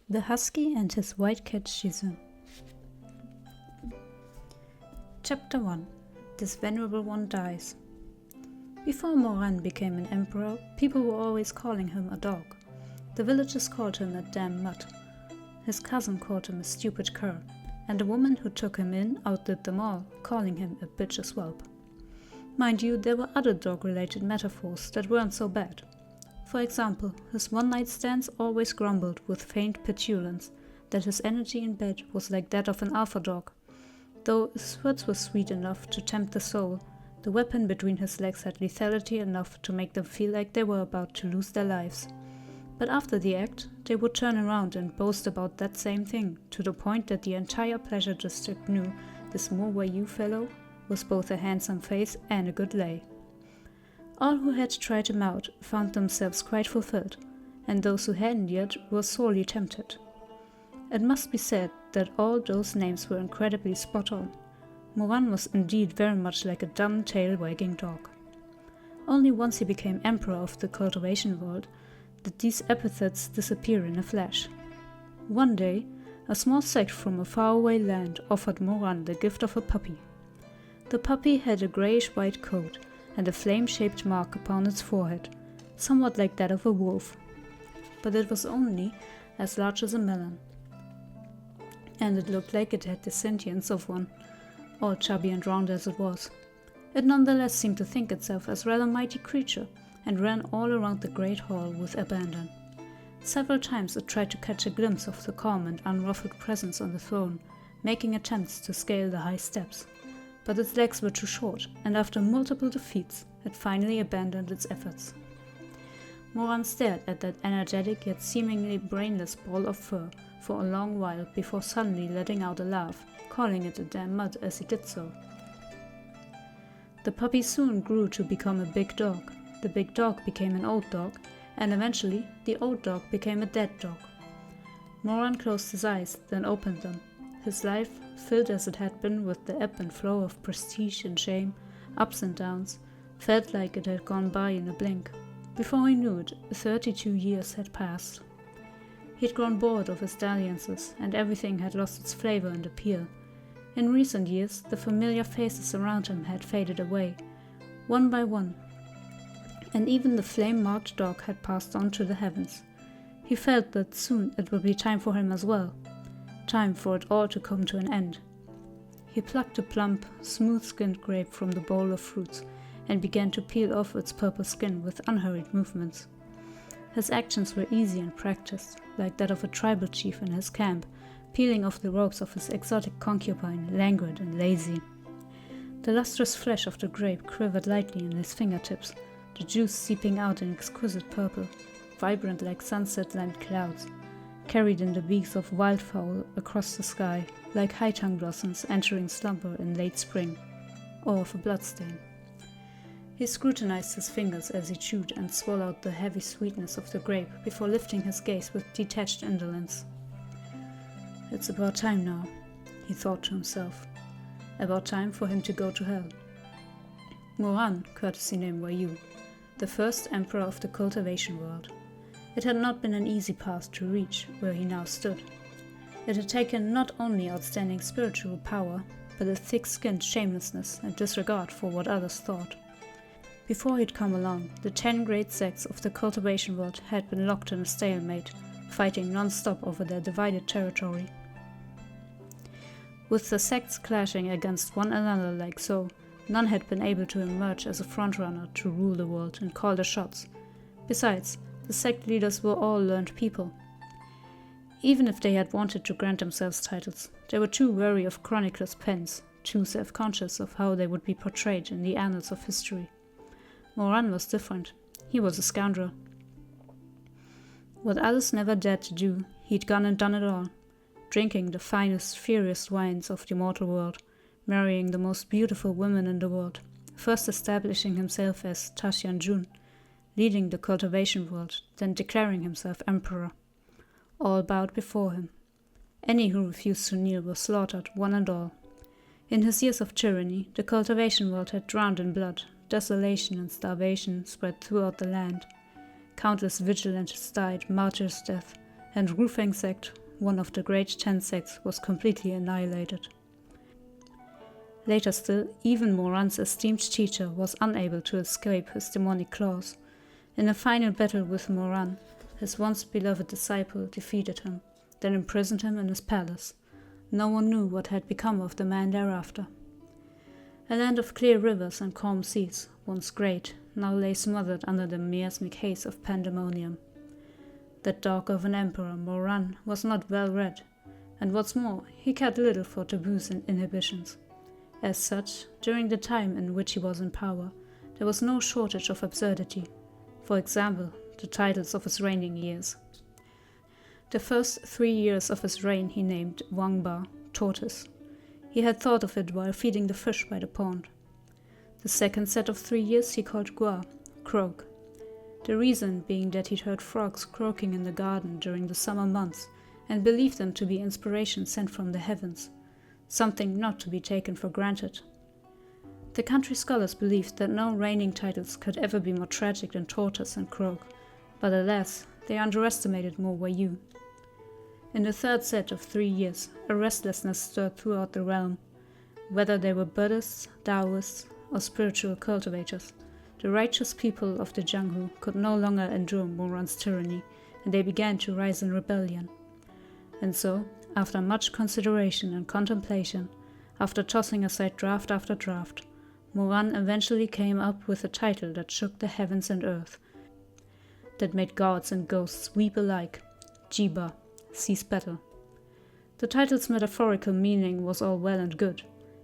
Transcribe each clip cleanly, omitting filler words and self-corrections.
The Husky and his white cat Shizun. Chapter 1. This venerable one dies. Before Moran became an emperor, people were always calling him a dog. The villagers called him a damn mutt. His cousin called him a stupid cur, and the woman who took him in outdid them all, calling him a bitch's whelp. Mind you, there were other dog-related metaphors that weren't so bad. For example, his one-night stands always grumbled with faint petulance that his energy in bed was like that of an alpha dog. Though his words were sweet enough to tempt the soul, the weapon between his legs had lethality enough to make them feel like they were about to lose their lives. But after the act, they would turn around and boast about that same thing, to the point that the entire pleasure district knew this Mo-Wayu fellow was both a handsome face and a good lay. All who had tried him out found themselves quite fulfilled, and those who hadn't yet were sorely tempted. It must be said that all those names were incredibly spot on. Moran was indeed very much like a dumb tail-wagging dog. Only once he became emperor of the cultivation world did these epithets disappear in a flash. One day, a small sect from a faraway land offered Moran the gift of a puppy. The puppy had a greyish-white coat and a flame-shaped mark upon its forehead, somewhat like that of a wolf. But it was only as large as a melon, and it looked like it had the sentience of one, all chubby and round as it was. It nonetheless seemed to think itself as a rather mighty creature, and ran all around the great hall with abandon. Several times it tried to catch a glimpse of the calm and unruffled presence on the throne, making attempts to scale the high steps. But its legs were too short, and after multiple defeats, it finally abandoned its efforts. Moran stared at that energetic yet seemingly brainless ball of fur for a long while before suddenly letting out a laugh, calling it a damn mutt as he did so. The puppy soon grew to become a big dog. The big dog became an old dog, and eventually the old dog became a dead dog. Moran closed his eyes, then opened them. His life, filled as it had been with the ebb and flow of prestige and shame, ups and downs, felt like it had gone by in a blink. Before he knew it, 32 years had passed. He'd grown bored of his dalliances, and everything had lost its flavor and appeal. In recent years, the familiar faces around him had faded away, one by one, and even the flame-marked dog had passed on to the heavens. He felt that soon it would be time for him as well. Time for it all to come to an end. He plucked a plump, smooth-skinned grape from the bowl of fruits and began to peel off its purple skin with unhurried movements. His actions were easy and practiced, like that of a tribal chief in his camp, peeling off the robes of his exotic concubine, languid and lazy. The lustrous flesh of the grape quivered lightly in his fingertips, the juice seeping out in exquisite purple, vibrant like sunset-lined clouds, carried in the beaks of wildfowl across the sky, like high-tongue blossoms entering slumber in late spring, or of a bloodstain. He scrutinized his fingers as he chewed and swallowed the heavy sweetness of the grape before lifting his gaze with detached indolence. It's about time now, he thought to himself. About time for him to go to hell. Moran, courtesy name Wayu, the first emperor of the cultivation world. It had not been an easy path to reach where he now stood. It had taken not only outstanding spiritual power, but a thick-skinned shamelessness and disregard for what others thought. Before he'd come along, the 10 great sects of the cultivation world had been locked in a stalemate, fighting non-stop over their divided territory. With the sects clashing against one another like so, none had been able to emerge as a frontrunner to rule the world and call the shots. Besides, the sect leaders were all learned people. Even if they had wanted to grant themselves titles, they were too wary of chroniclers' pens, too self-conscious of how they would be portrayed in the annals of history. Moran was different. He was a scoundrel. What others never dared to do, he'd gone and done it all. Drinking the finest, fiercest wines of the mortal world, marrying the most beautiful women in the world, first establishing himself as Tasyanjun, leading the cultivation world, then declaring himself emperor. All bowed before him. Any who refused to kneel were slaughtered, one and all. In his years of tyranny, the cultivation world had drowned in blood, desolation and starvation spread throughout the land. Countless vigilantes died martyrs' death, and Rufang sect, one of the great 10 sects, was completely annihilated. Later still, even Moran's esteemed teacher was unable to escape his demonic claws. In a final battle with Moran, his once beloved disciple defeated him, then imprisoned him in his palace. No one knew what had become of the man thereafter. A land of clear rivers and calm seas, once great, now lay smothered under the miasmic haze of pandemonium. That dog of an emperor, Moran, was not well read, and what's more, he cared little for taboos and inhibitions. As such, during the time in which he was in power, there was no shortage of absurdity. For example, the titles of his reigning years. The first 3 years of his reign he named Wangba, tortoise. He had thought of it while feeding the fish by the pond. The second set of 3 years he called Gua, croak. The reason being that he'd heard frogs croaking in the garden during the summer months and believed them to be inspiration sent from the heavens, something not to be taken for granted. The country scholars believed that no reigning titles could ever be more tragic than tortoise and croak, but alas, they underestimated Mo-Wayu. In the third set of 3 years, a restlessness stirred throughout the realm. Whether they were Buddhists, Taoists, or spiritual cultivators, the righteous people of the Jianghu could no longer endure Moran's tyranny, and they began to rise in rebellion. And so, after much consideration and contemplation, after tossing aside draft after draft, Moran eventually came up with a title that shook the heavens and earth, that made gods and ghosts weep alike: Jiba, sees better. The title's metaphorical meaning was all well and good.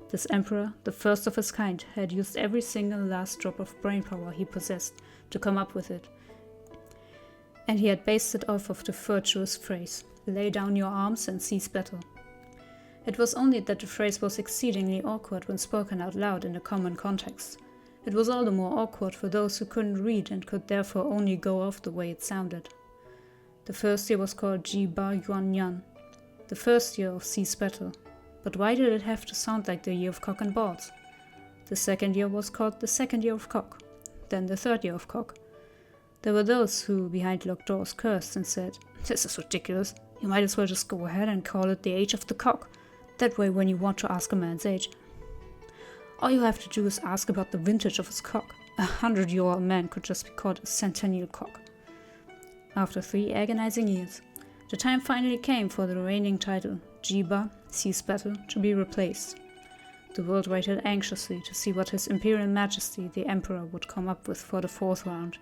This emperor, the first of his kind, had used every single last drop of brainpower he possessed to come up with it. And he had based it off of the virtuous phrase, "Lay down your arms and seize battle." It was only that the phrase was exceedingly awkward when spoken out loud in a common context. It was all the more awkward for those who couldn't read and could therefore only go off the way it sounded. The first year was called Ji Ba Yuan Yan, the first year of Seize Battle. But why did it have to sound like the year of cock and balls? The second year was called the second year of cock, then the third year of cock. There were those who, behind locked doors, cursed and said, "This is ridiculous. You might as well just go ahead and call it the age of the cock. That way when you want to ask a man's age, all you have to do is ask about the vintage of his cock. 100-year-old man could just be called a centennial cock." After 3 agonizing years, the time finally came for the reigning title, Jiba, Seize Battle, to be replaced. The world waited anxiously to see what His Imperial Majesty the Emperor would come up with for the 4th round.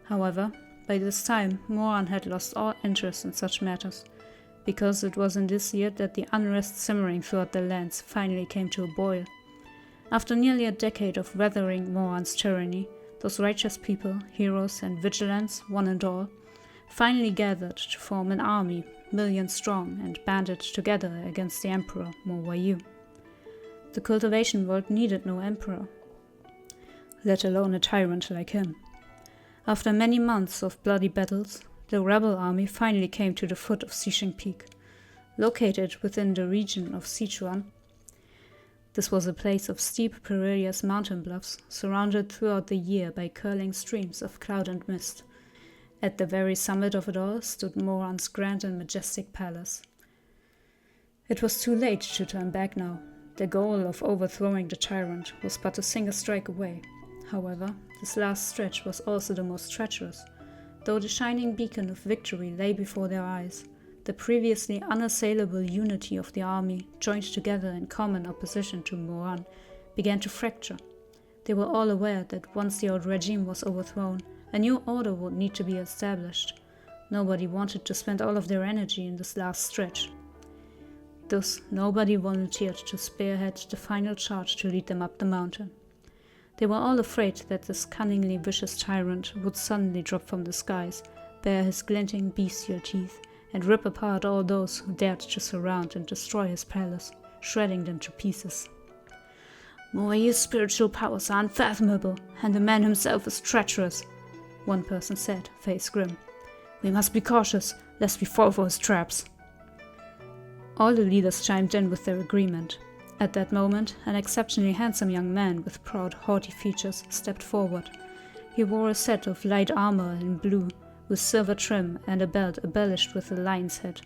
However, by this time, Moran had lost all interest in such matters, because it was in this year that the unrest simmering throughout the lands finally came to a boil. After nearly a decade of weathering Moran's tyranny, those righteous people, heroes and vigilantes, one and all, finally gathered to form an army, millions strong, and banded together against the Emperor Mo-Wayu. The cultivation world needed no emperor, let alone a tyrant like him. After many months of bloody battles, the rebel army finally came to the foot of Xisheng Peak, located within the region of Sichuan. This was a place of steep perilous mountain bluffs, surrounded throughout the year by curling streams of cloud and mist. At the very summit of it all stood Moran's grand and majestic palace. It was too late to turn back now. The goal of overthrowing the tyrant was but a single strike away. However, this last stretch was also the most treacherous. Though the shining beacon of victory lay before their eyes, the previously unassailable unity of the army, joined together in common opposition to Moran, began to fracture. They were all aware that once the old regime was overthrown, a new order would need to be established. Nobody wanted to spend all of their energy in this last stretch. Thus, nobody volunteered to spearhead the final charge to lead them up the mountain. They were all afraid that this cunningly vicious tyrant would suddenly drop from the skies, bare his glinting bestial teeth, and rip apart all those who dared to surround and destroy his palace, shredding them to pieces. "Mo-Wayu's spiritual powers are unfathomable, and the man himself is treacherous," one person said, face grim. "We must be cautious, lest we fall for his traps." All the leaders chimed in with their agreement. At that moment, an exceptionally handsome young man with proud, haughty features stepped forward. He wore a set of light armor in blue, with silver trim and a belt embellished with a lion's head.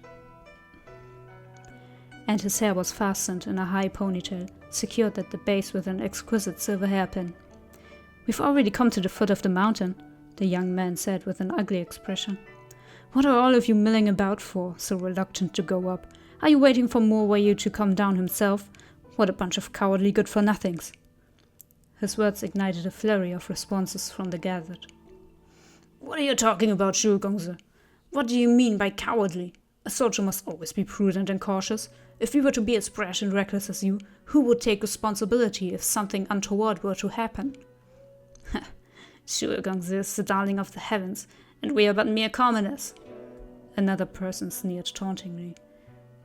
And his hair was fastened in a high ponytail, secured at the base with an exquisite silver hairpin. "We've already come to the foot of the mountain," the young man said with an ugly expression. "What are all of you milling about for, so reluctant to go up? Are you waiting for Morwayu to come down himself? What a bunch of cowardly good-for-nothings." His words ignited a flurry of responses from the gathered. "What are you talking about, Shuang? What do you mean by cowardly? A soldier must always be prudent and cautious. If we were to be as brash and reckless as you, who would take responsibility if something untoward were to happen?" "Shuang is the darling of the heavens, and we are but mere commoners," another person sneered tauntingly.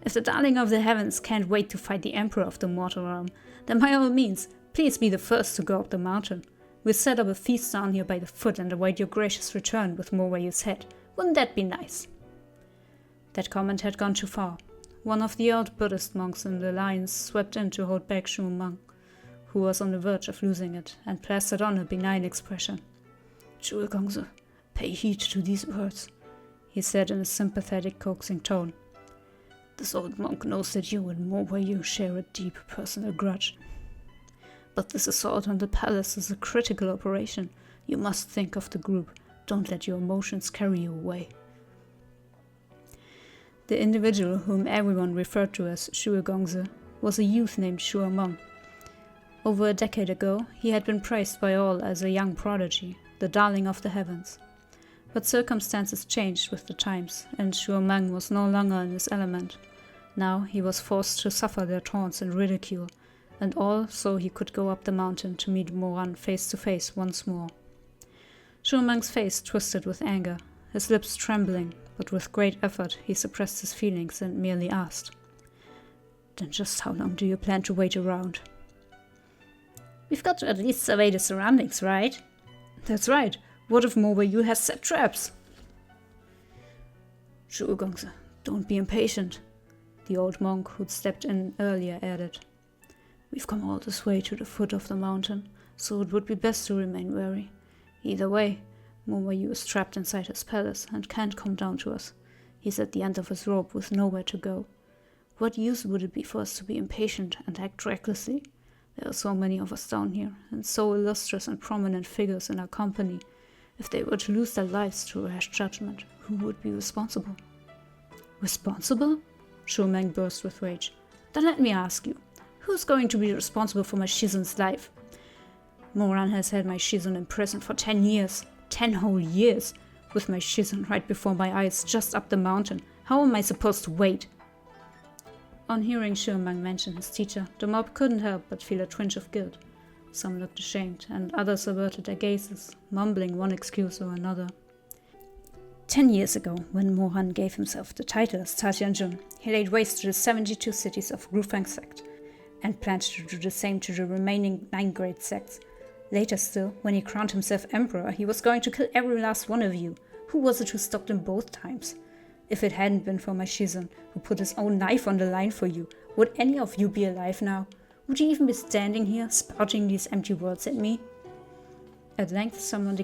"If the darling of the heavens can't wait to fight the emperor of the mortal realm, then by all means, please be the first to go up the mountain. We'll set up a feast down here by the foot and await your gracious return with Morwayu's head. Wouldn't that be nice?" That comment had gone too far. One of the old Buddhist monks in the alliance swept in to hold back Shuang, who was on the verge of losing it, and plastered on a benign expression. "Shuang, pay heed to these words," he said in a sympathetic, coaxing tone. "This old monk knows that you and Morwayu share a deep personal grudge. But this assault on the palace is a critical operation. You must think of the group. Don't let your emotions carry you away." The individual whom everyone referred to as Shuang was a youth named Shuang. Over a decade ago, he had been praised by all as a young prodigy, the darling of the heavens. But circumstances changed with the times, and Shuang was no longer in his element. Now he was forced to suffer their taunts and ridicule, and all so he could go up the mountain to meet Moran face to face once more. Shuang's face twisted with anger, his lips trembling, but with great effort he suppressed his feelings and merely asked, "Then just how long do you plan to wait around?" "We've got to at least survey the surroundings, right?" "That's right. What if Morwayu has set traps?" "Shuang, don't be impatient," the old monk who'd stepped in earlier added. "We've come all this way to the foot of the mountain, so it would be best to remain wary. Either way, Morwayu is trapped inside his palace and can't come down to us. He's at the end of his rope with nowhere to go. What use would it be for us to be impatient and act recklessly? There are so many of us down here, and so illustrious and prominent figures in our company. If they were to lose their lives to rash judgment, who would be responsible?" "Responsible?" Shuang burst with rage. "Then let me ask you, who's going to be responsible for my shizun's life? Moran has had my shizun in prison for 10 years. 10 whole years, with my shizun right before my eyes just up the mountain. How am I supposed to wait?" On hearing Shuang mention his teacher, the mob couldn't help but feel a twinge of guilt. Some looked ashamed, and others averted their gazes, mumbling one excuse or another. 10 years ago, when Moran gave himself the title as Tatianjun, he laid waste to the 72 cities of Rufang sect, and planned to do the same to the remaining 9 great sects. Later still, when he crowned himself emperor, he was going to kill every last one of you. Who was it who stopped him both times? If it hadn't been for my shizun, who put his own life on the line for you, would any of you be alive now? Would you even be standing here, spouting these empty words at me?" At length someone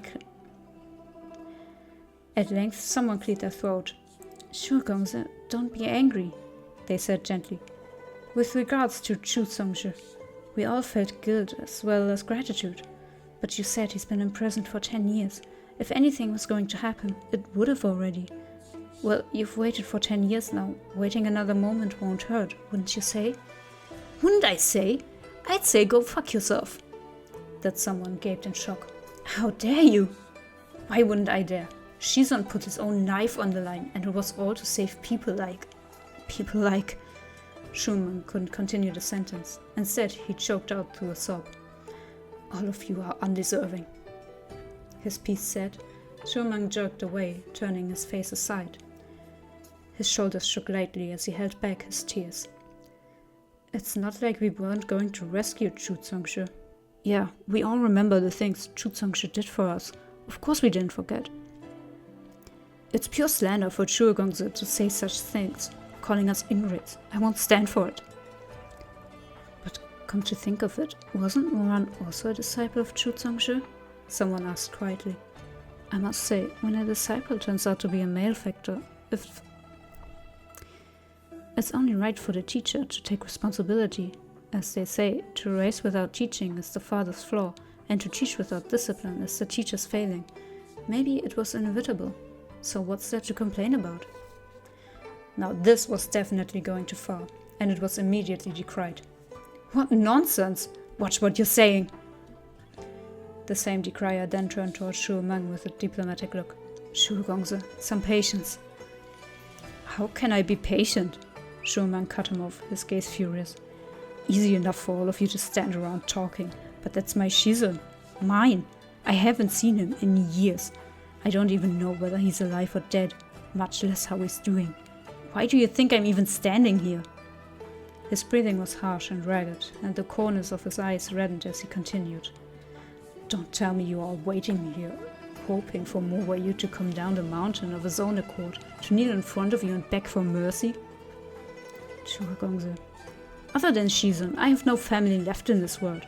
cleared their throat. "Shuang, don't be angry," they said gently. "With regards to Chu Songshe, we all felt guilt as well as gratitude. But you said he's been imprisoned for 10 years. If anything was going to happen, it would have already. Well, you've waited for 10 years now. Waiting another moment won't hurt, wouldn't you say?" "Wouldn't I say? I'd say go fuck yourself." That someone gaped in shock. "How dare you?" "Why wouldn't I dare? Shizun put his own life on the line, and it was all to save people like... Shuang couldn't continue the sentence. Instead, he choked out through a sob. "All of you are undeserving." His piece said, Shuang jerked away, turning his face aside. His shoulders shook lightly as he held back his tears. "It's not like we weren't going to rescue Chu Songshe. Yeah, we all remember the things Chu Songshe did for us. Of course we didn't forget. It's pure slander for Shuang to say such things, calling us ingrates. I won't stand for it." "But come to think of it, wasn't Moran also a disciple of Chu Songshe?" someone asked quietly. I must say, when a disciple turns out to be a malefactor, it's only right for the teacher to take responsibility. As they say, to raise without teaching is the father's flaw, and to teach without discipline is the teacher's failing. Maybe it was inevitable, so what's there to complain about? Now this was definitely going too far, and it was immediately decried. What nonsense! Watch what you're saying! The same decrier then turned towards Shuang with a diplomatic look. Gongzi, some patience. How can I be patient? Shuang cut him off, his gaze furious. Easy enough for all of you to stand around talking, but that's my shizun. Mine. I haven't seen him in years. I don't even know whether he's alive or dead, much less how he's doing. Why do you think I'm even standing here? His breathing was harsh and ragged, and the corners of his eyes reddened as he continued. Don't tell me you're all waiting here, hoping for Mowayu to come down the mountain of his own accord, to kneel in front of you and beg for mercy? Gongzi. Other than Shizun, I have no family left in this world.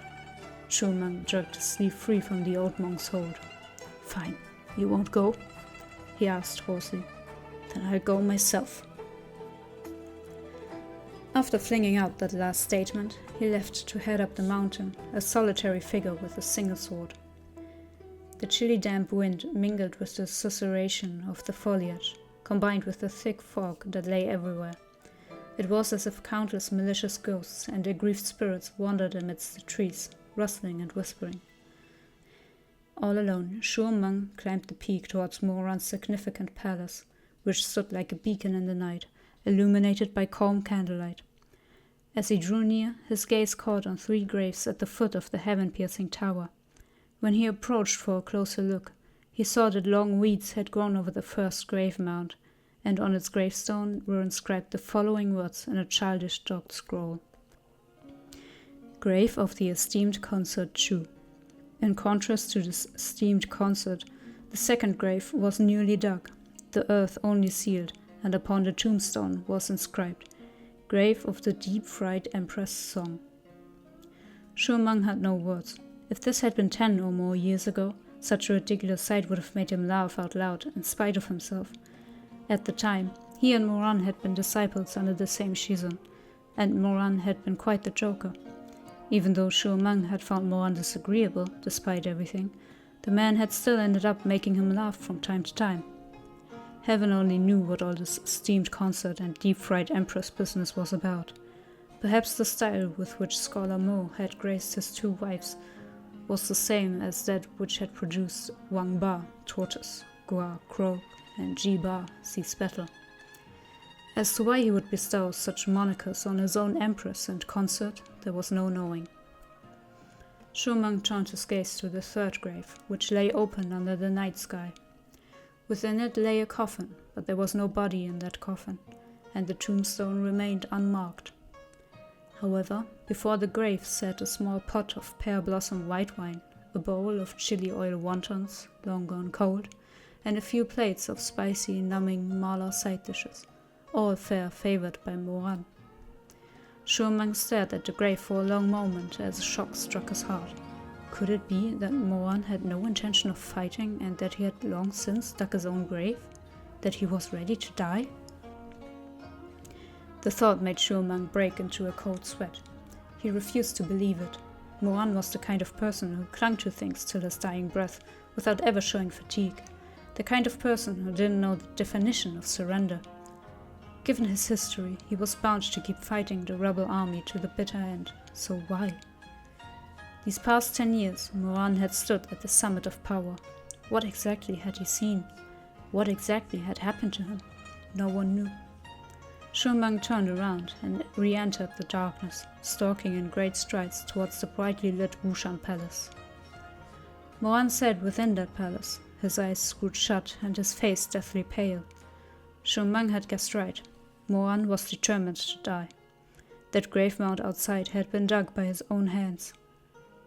Shuang jerked his sleeve free from the old monk's hold. Fine, you won't go? He asked hoarsely. Then I'll go myself. After flinging out that last statement, he left to head up the mountain, a solitary figure with a single sword. The chilly damp wind mingled with the susurration of the foliage, combined with the thick fog that lay everywhere. It was as if countless malicious ghosts and aggrieved spirits wandered amidst the trees, rustling and whispering. All alone, Shuang climbed the peak towards Moran's significant palace, which stood like a beacon in the night, illuminated by calm candlelight. As he drew near, his gaze caught on 3 graves at the foot of the heaven-piercing tower. When he approached for a closer look, he saw that long weeds had grown over the first grave mound, and on its gravestone were inscribed the following words in a childish dogged scroll. Grave of the esteemed consort Chu. In contrast to this esteemed consort, the second grave was newly dug, the earth only sealed, and upon the tombstone was inscribed, Grave of the deep-fried Empress Song. Shuang had no words. If this had been 10 or more years ago, such a ridiculous sight would have made him laugh out loud, in spite of himself. At the time, he and Moran had been disciples under the same shizun, and Moran had been quite the joker. Even though Shuang had found Moran disagreeable, despite everything, the man had still ended up making him laugh from time to time. Heaven only knew what all this steamed concert and deep-fried empress business was about. Perhaps the style with which Scholar Mo had graced his 2 wives was the same as that which had produced Wang Ba, tortoise, Gua, crow, and Ji Ba, sea spettle. As to why he would bestow such monikers on his own empress and consort, there was no knowing. Shuang turned his gaze to the 3rd grave, which lay open under the night sky. Within it lay a coffin, but there was no body in that coffin, and the tombstone remained unmarked. However, before the grave sat a small pot of pear-blossom white wine, a bowl of chili oil wontons, long gone cold, and a few plates of spicy, numbing mala side dishes, all fare favored by Moran. Shuang stared at the grave for a long moment as a shock struck his heart. Could it be that Moran had no intention of fighting and that he had long since dug his own grave? That he was ready to die? The thought made Shuang break into a cold sweat. He refused to believe it. Moran was the kind of person who clung to things till his dying breath without ever showing fatigue. The kind of person who didn't know the definition of surrender. Given his history, he was bound to keep fighting the rebel army to the bitter end. So why? These past 10 years, Moran had stood at the summit of power. What exactly had he seen? What exactly had happened to him? No one knew. Shuang turned around and re-entered the darkness, stalking in great strides towards the brightly lit Wushan palace. Moran sat within that palace, his eyes screwed shut and his face deathly pale. Shuang had guessed right. Moran was determined to die. That grave mound outside had been dug by his own hands.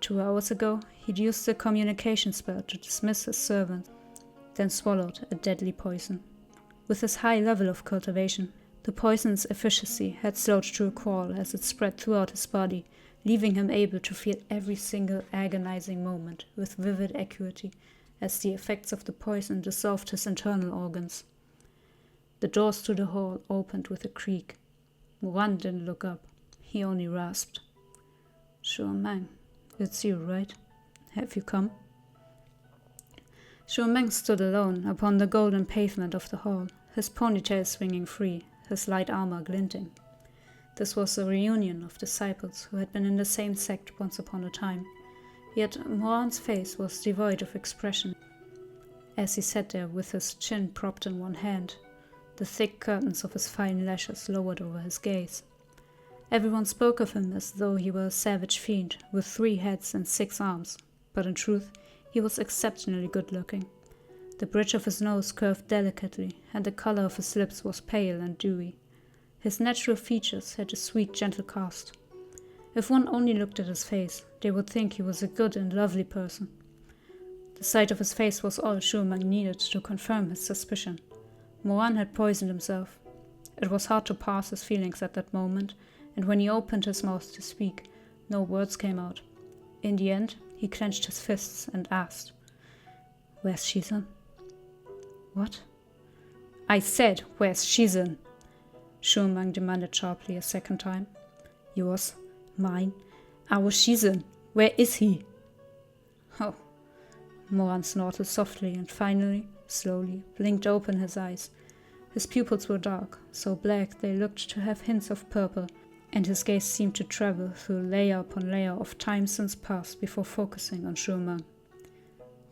2 hours ago, he'd used the communication spell to dismiss his servant, then swallowed a deadly poison. With his high level of cultivation, the poison's efficacy had slowed to a crawl as it spread throughout his body, leaving him able to feel every single agonizing moment with vivid acuity, as the effects of the poison dissolved his internal organs. The doors to the hall opened with a creak. Moran didn't look up. He only rasped. Shuang, it's you, right? Have you come? Shuang stood alone upon the golden pavement of the hall, his ponytail swinging free, his light armor glinting. This was a reunion of disciples who had been in the same sect once upon a time, yet Moran's face was devoid of expression as he sat there with his chin propped in one hand, the thick curtains of his fine lashes lowered over his gaze. Everyone spoke of him as though he were a savage fiend with 3 heads and 6 arms, but in truth he was exceptionally good-looking. The bridge of his nose curved delicately, and the color of his lips was pale and dewy. His natural features had a sweet, gentle cast. If one only looked at his face, they would think he was a good and lovely person. The sight of his face was all Shuang needed to confirm his suspicion. Moran had poisoned himself. It was hard to parse his feelings at that moment, and when he opened his mouth to speak, no words came out. In the end, he clenched his fists and asked, "Where's Shizun?" "What?" "I said, where's Shizun?" Shuang demanded sharply a second time. "Yours, mine, our Shizun. Where is he?" "Oh." Moran snorted softly and finally, slowly, blinked open his eyes. His pupils were dark, so black they looked to have hints of purple, and his gaze seemed to travel through layer upon layer of time since past before focusing on Shuang.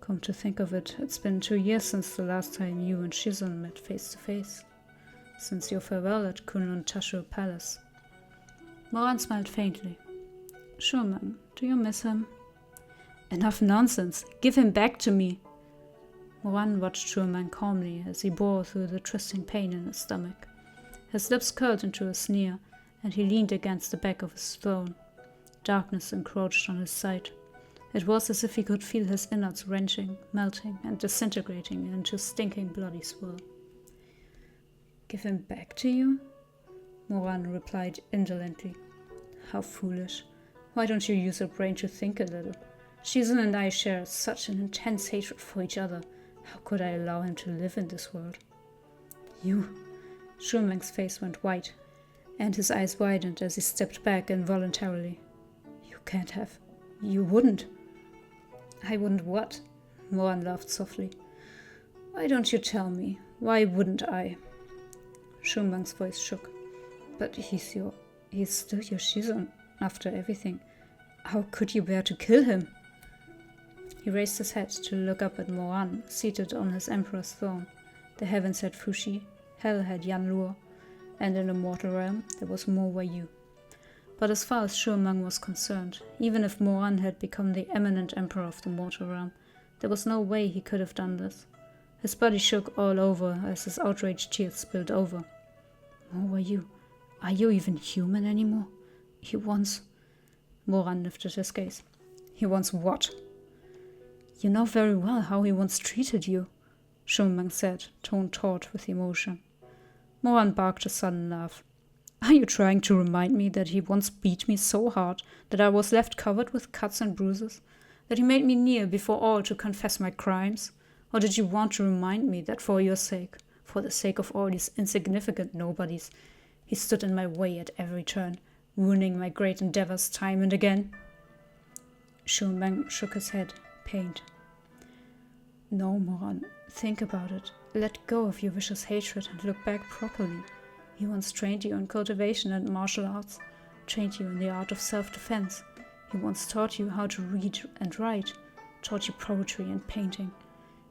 "Come to think of it, it's been 2 years since the last time you and Shizun met face to face. Since your farewell at Kunlun Tashu Palace." Moran smiled faintly. "Shuang, do you miss him?" "Enough nonsense! Give him back to me!" Moran watched Shuang calmly as he bore through the twisting pain in his stomach. His lips curled into a sneer, and he leaned against the back of his throne. Darkness encroached on his sight. It was as if he could feel his innards wrenching, melting, and disintegrating into stinking bloody swirl. "Give him back to you?" Moran replied indolently. "How foolish. Why don't you use your brain to think a little? Shizun and I share such an intense hatred for each other. How could I allow him to live in this world?" "You?" Shuang's face went white, and his eyes widened as he stepped back involuntarily. "You can't have. You wouldn't." "I wouldn't what?" Moran laughed softly. "Why don't you tell me? Why wouldn't I?" Shuang's voice shook. "But he's still your Shizun, after everything. How could you bear to kill him?" He raised his head to look up at Moran, seated on his emperor's throne. The heavens had Fushi, hell had Yanluo, and in the mortal realm there was Mo Wei. But as far as Shuang was concerned, even if Moran had become the eminent emperor of the mortal realm, there was no way he could have done this. His body shook all over as his outraged tears spilled over. "Mo Wei, are you even human anymore? He wants..." Moran lifted his gaze. "He wants what?" "You know very well how he once treated you," Shuang said, tone taut with emotion. Moran barked a sudden laugh. "Are you trying to remind me that he once beat me so hard that I was left covered with cuts and bruises? That he made me kneel before all to confess my crimes? Or did you want to remind me that for your sake, for the sake of all these insignificant nobodies, he stood in my way at every turn, ruining my great endeavors time and again?" Shuang shook his head, pained. "No, Moran, think about it. Let go of your vicious hatred and look back properly. He once trained you in cultivation and martial arts, trained you in the art of self-defense. He once taught you how to read and write, taught you poetry and painting.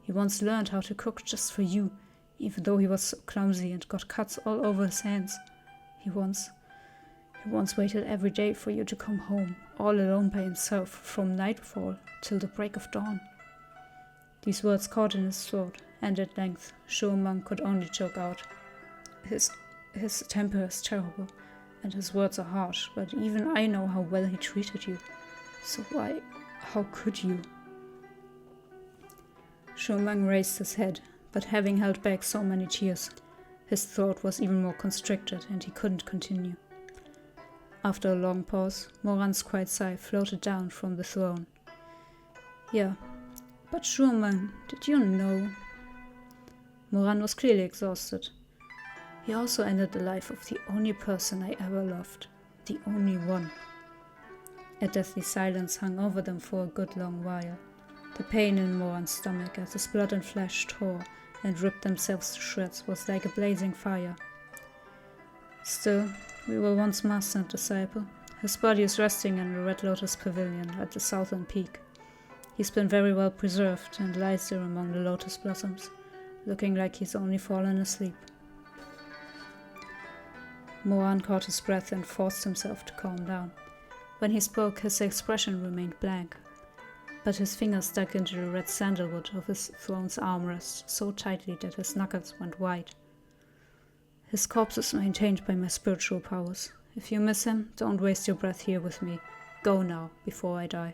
He once learned how to cook just for you, even though he was so clumsy and got cuts all over his hands. He once waited every day for you to come home, all alone by himself, from nightfall till the break of dawn." These words caught in his throat, and at length Shuang could only choke out, His temper is terrible, and his words are harsh, but even I know how well he treated you. So how could you?" Shuang raised his head, but having held back so many tears, his throat was even more constricted and he couldn't continue. After a long pause, Moran's quiet sigh floated down from the throne. "Yeah, But Shuang, did you know? Moran was clearly exhausted. He also ended the life of the only person I ever loved. The only one. A deathly silence hung over them for a good long while. The pain in Moran's stomach as his blood and flesh tore and ripped themselves to shreds was like a blazing fire. Still, we were once master and disciple. His body is resting in the Red Lotus Pavilion at the southern peak. He's been very well preserved and lies there among the lotus blossoms, looking like he's only fallen asleep. Moran caught his breath and forced himself to calm down. When he spoke, his expression remained blank, but his fingers dug into the red sandalwood of his throne's armrest so tightly that his knuckles went white. His corpse is maintained by my spiritual powers. If you miss him, don't waste your breath here with me. Go now, before I die.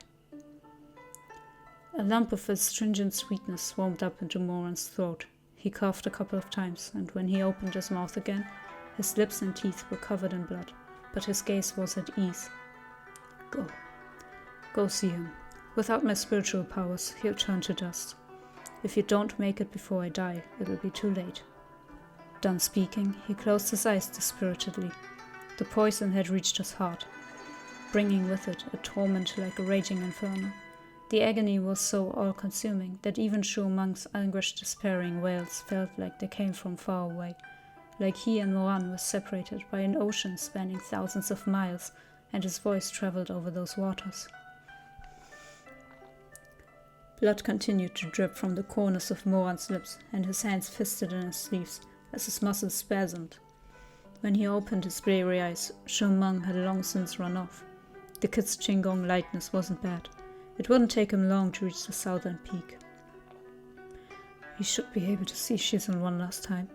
A lump of astringent sweetness warmed up into Moran's throat. He coughed a couple of times, and when he opened his mouth again, his lips and teeth were covered in blood, but his gaze was at ease. Go. Go see him. Without my spiritual powers, he'll turn to dust. If you don't make it before I die, it'll be too late. Done speaking, he closed his eyes dispiritedly. The poison had reached his heart, bringing with it a torment like a raging inferno. The agony was so all-consuming that even Shuang's anguished, despairing wails felt like they came from far away, like he and Moran were separated by an ocean spanning thousands of miles, and his voice traveled over those waters. Blood continued to drip from the corners of Moran's lips, and his hands fisted in his sleeves as his muscles spasmed. When he opened his bleary eyes, Shuang had long since run off. The kid's Qinggong lightness wasn't bad. It wouldn't take him long to reach the southern peak. He should be able to see shizun one last time.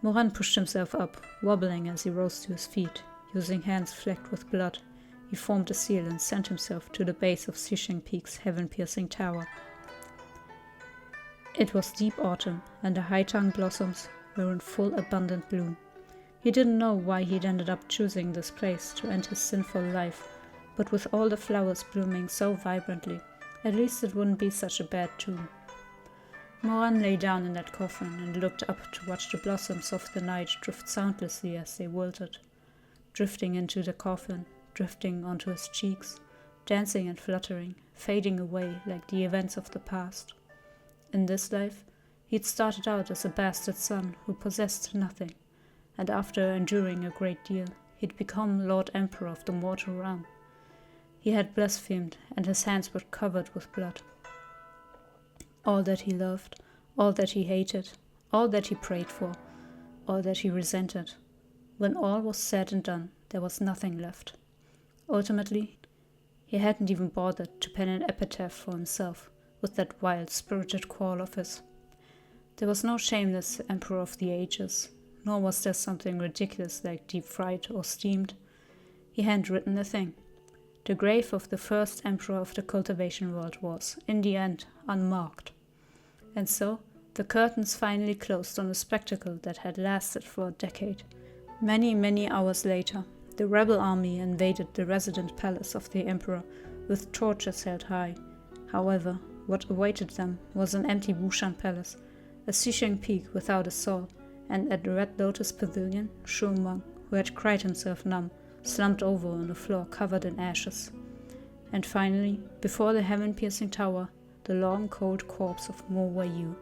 Moran pushed himself up, wobbling as he rose to his feet. Using hands flecked with blood, he formed a seal and sent himself to the base of Xisheng Peak's heaven-piercing tower. It was deep autumn, and the high-tongue blossoms were in full abundant bloom. He didn't know why he'd ended up choosing this place to end his sinful life, but with all the flowers blooming so vibrantly, at least it wouldn't be such a bad tomb. Moran lay down in that coffin and looked up to watch the blossoms of the night drift soundlessly as they wilted, drifting into the coffin, drifting onto his cheeks, dancing and fluttering, fading away like the events of the past. In this life, he'd started out as a bastard son who possessed nothing, and after enduring a great deal, he'd become Lord Emperor of the mortal realm. He had blasphemed, and his hands were covered with blood. All that he loved, all that he hated, all that he prayed for, all that he resented. When all was said and done, there was nothing left. Ultimately, he hadn't even bothered to pen an epitaph for himself with that wild, spirited call of his. There was no shameless emperor of the ages, nor was there something ridiculous like deep-fried or steamed. He hadn't written a thing. The grave of the first emperor of the cultivation world was, in the end, unmarked. And so, the curtains finally closed on a spectacle that had lasted for a decade. Many, many hours later, the rebel army invaded the resident palace of the emperor with torches held high. However, what awaited them was an empty Wushan palace, a Xisheng peak without a soul, and at the Red Lotus Pavilion, Shuang, who had cried himself numb, slumped over on the floor covered in ashes. And finally, before the heaven-piercing tower, the long cold corpse of Mo Wei Yu.